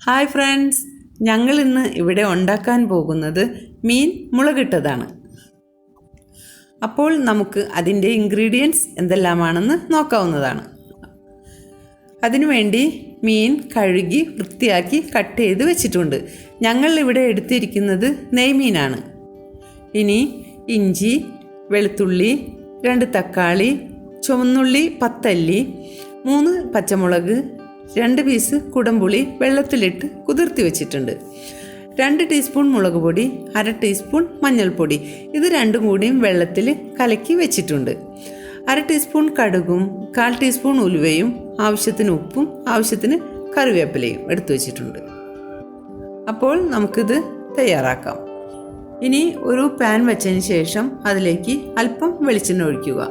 Hi friends, ഞങ്ങൾ ഇന്ന് ഇവിടെ ഉണ്ടാക്കാൻ പോകുന്നത് മീൻ മുളകിട്ടതാണ്. അപ്പോൾ നമുക്ക് അതിൻ്റെ ഇൻഗ്രീഡിയൻസ് എന്തെല്ലാമാണെന്ന് നോക്കാവുന്നതാണ്. അതിനുവേണ്ടി മീൻ കഴുകി വൃത്തിയാക്കി കട്ട് ചെയ്ത് വെച്ചിട്ടുണ്ട്. ഞങ്ങൾ ഇവിടെ എടുത്തിരിക്കുന്നത് നെയ്മീനാണ്. ഇനി ഇഞ്ചി, വെളുത്തുള്ളി, 2 തക്കാളി, ചുവന്നുള്ളി 10 അല്ലി, 3 പച്ചമുളക്, 2 പീസ് കുടംപുളി വെള്ളത്തിലിട്ട് കുതിർത്തി വെച്ചിട്ടുണ്ട്. 2 ടീസ്പൂൺ മുളക് പൊടി, 1/2 ടീസ്പൂൺ മഞ്ഞൾപ്പൊടി, ഇത് രണ്ടും കൂടിയും വെള്ളത്തിൽ കലക്കി വെച്ചിട്ടുണ്ട്. 1/2 ടീസ്പൂൺ കടുകും 1/4 ടീസ്പൂൺ ഉലുവയും, ആവശ്യത്തിന് ഉപ്പും ആവശ്യത്തിന് കറിവേപ്പിലയും എടുത്തു വെച്ചിട്ടുണ്ട്. അപ്പോൾ നമുക്കിത് തയ്യാറാക്കാം. ഇനി ഒരു പാൻ വെച്ചതിന് ശേഷം അതിലേക്ക് അല്പം വെളിച്ചെണ്ണ ഒഴിക്കുക.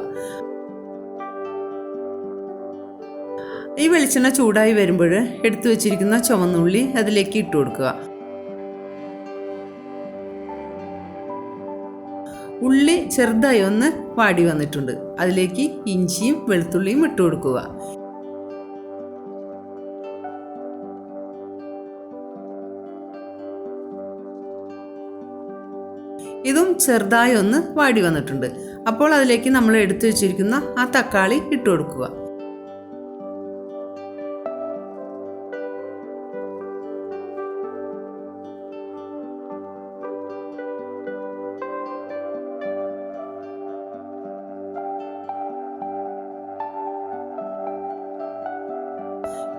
ഈ വെളിച്ചെണ്ണ ചൂടായി വരുമ്പോൾ എടുത്തു വെച്ചിരിക്കുന്ന ചുവന്നുള്ളി അതിലേക്ക് ഇട്ട് കൊടുക്കുക. ഉള്ളി ചെറുതായി ഒന്ന് വാടി വന്നിട്ടുണ്ട്. അതിലേക്ക് ഇഞ്ചിയും വെളുത്തുള്ളിയും ഇട്ട് കൊടുക്കുക. ഇതും ചെറുതായി ഒന്ന് വാടി വന്നിട്ടുണ്ട്. അപ്പോൾ അതിലേക്ക് നമ്മൾ എടുത്തു വെച്ചിരിക്കുന്ന ആ തക്കാളി ഇട്ട് കൊടുക്കുക.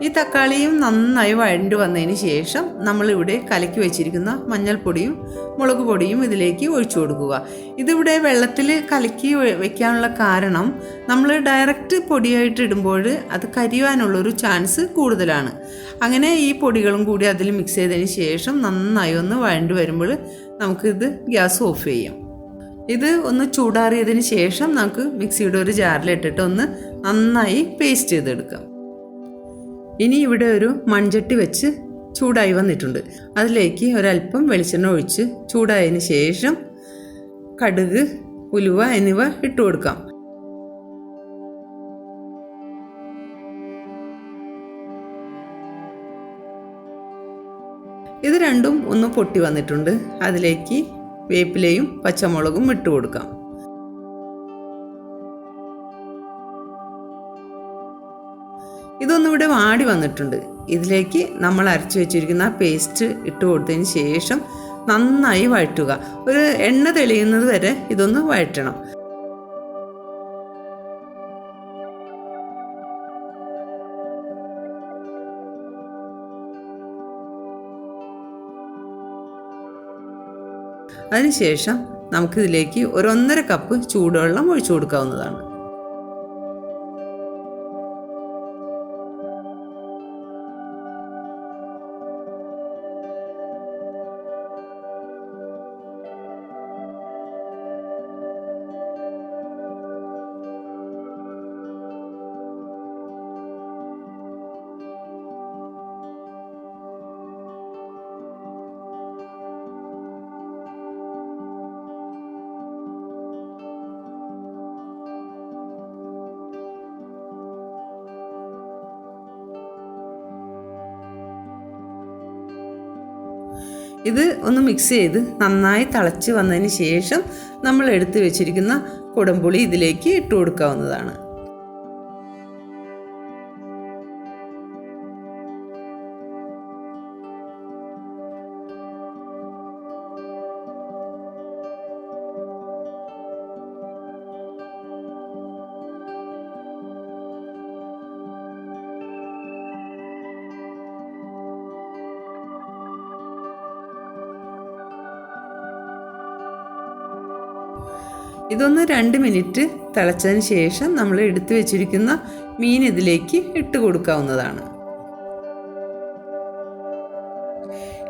ഈ തക്കാളിയും നന്നായി വഴണ്ടി വന്നതിന് ശേഷം നമ്മളിവിടെ കലക്കി വെച്ചിരിക്കുന്ന മഞ്ഞൾപ്പൊടിയും മുളക് പൊടിയും ഇതിലേക്ക് ഒഴിച്ചു കൊടുക്കുക. ഇതിവിടെ വെള്ളത്തിൽ കലക്കി വെക്കാനുള്ള കാരണം നമ്മൾ ഡയറക്റ്റ് പൊടിയായിട്ട് ഇടുമ്പോൾ അത് കരിയാനുള്ളൊരു ചാൻസ് കൂടുതലാണ്. അങ്ങനെ ഈ പൊടികളും കൂടി അതിൽ മിക്സ് ചെയ്തതിന് ശേഷം നന്നായി ഒന്ന് വഴണ്ടി വരുമ്പോൾ നമുക്കിത് ഗ്യാസ് ഓഫ് ചെയ്യാം. ഇത് ഒന്ന് ചൂടാറിയതിന് ശേഷം നമുക്ക് മിക്സിയുടെ ഒരു ജാറിലിട്ടിട്ട് ഒന്ന് നന്നായി പേസ്റ്റ് ചെയ്തെടുക്കാം. ഇനി ഇവിടെ ഒരു മൺചട്ടി വെച്ച് ചൂടായി വന്നിട്ടുണ്ട്. അതിലേക്ക് ഒരല്പം വെളിച്ചെണ്ണ ഒഴിച്ച് ചൂടായതിന് ശേഷം കടുക്, ഉലുവ എന്നിവ ഇട്ട് കൊടുക്കാം. ഇത് രണ്ടും ഒന്ന് പൊട്ടി വന്നിട്ടുണ്ട്. അതിലേക്ക് വേപ്പിലയും പച്ചമുളകും ഇട്ട് കൊടുക്കാം. ഇതൊന്നും ഇവിടെ വാടി വന്നിട്ടുണ്ട്. ഇതിലേക്ക് നമ്മൾ അരച്ചു വെച്ചിരിക്കുന്ന പേസ്റ്റ് ഇട്ട് കൊടുത്തതിന് ശേഷം നന്നായി വഴറ്റുക. ഒരു എണ്ണ തെളിയുന്നത് വരെ ഇതൊന്ന് വഴറ്റണം. അതിനുശേഷം നമുക്കിതിലേക്ക് 1.5 കപ്പ് ചൂടുവെള്ളം ഒഴിച്ചു കൊടുക്കാവുന്നതാണ്. ഇത് ഒന്ന് മിക്സ് ചെയ്ത് നന്നായി തിളച്ച് വന്നതിന് ശേഷം നമ്മൾ എടുത്തു വെച്ചിരിക്കുന്ന കുടംപുളി ഇതിലേക്ക് ഇട്ട് കൊടുക്കാവുന്നതാണ്. ഇതൊന്ന് 2 മിനിറ്റ് തിളച്ചതിന് ശേഷം നമ്മൾ എടുത്തു വെച്ചിരിക്കുന്ന മീൻ ഇതിലേക്ക് ഇട്ട് കൊടുക്കാവുന്നതാണ്.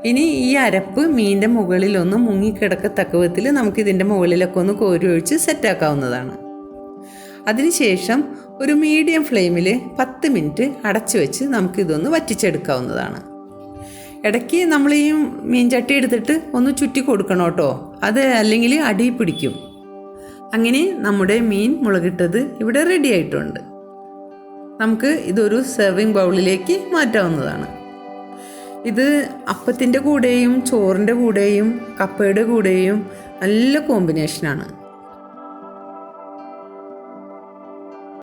ഇനി ഈ അരപ്പ് മീനിൻ്റെ മുകളിലൊന്ന് മുങ്ങിക്കിടക്കത്തക്ക വിധത്തിൽ നമുക്കിതിൻ്റെ മുകളിലൊക്കെ ഒന്ന് കോരി ഒഴിച്ച് സെറ്റാക്കാവുന്നതാണ്. അതിനുശേഷം ഒരു മീഡിയം ഫ്ലെയിമിൽ 10 മിനിറ്റ് അടച്ചു വെച്ച് നമുക്കിതൊന്ന് വറ്റിച്ചെടുക്കാവുന്നതാണ്. ഇടയ്ക്ക് നമ്മൾ ഈ മീൻ ചട്ടി എടുത്തിട്ട് ഒന്ന് ചുറ്റി കൊടുക്കണം കേട്ടോ, അത് അല്ലെങ്കിൽ അടി പിടിക്കും. അങ്ങനെ നമ്മുടെ മീൻ മുളകിട്ടത് ഇവിടെ റെഡി ആയിട്ടുണ്ട്. നമുക്ക് ഇതൊരു സെർവിങ് ബൗളിലേക്ക് മാറ്റാവുന്നതാണ്. ഇത് അപ്പത്തിൻ്റെ കൂടെയും ചോറിൻ്റെ കൂടെയും കപ്പയുടെ കൂടെയും നല്ല കോമ്പിനേഷനാണ്.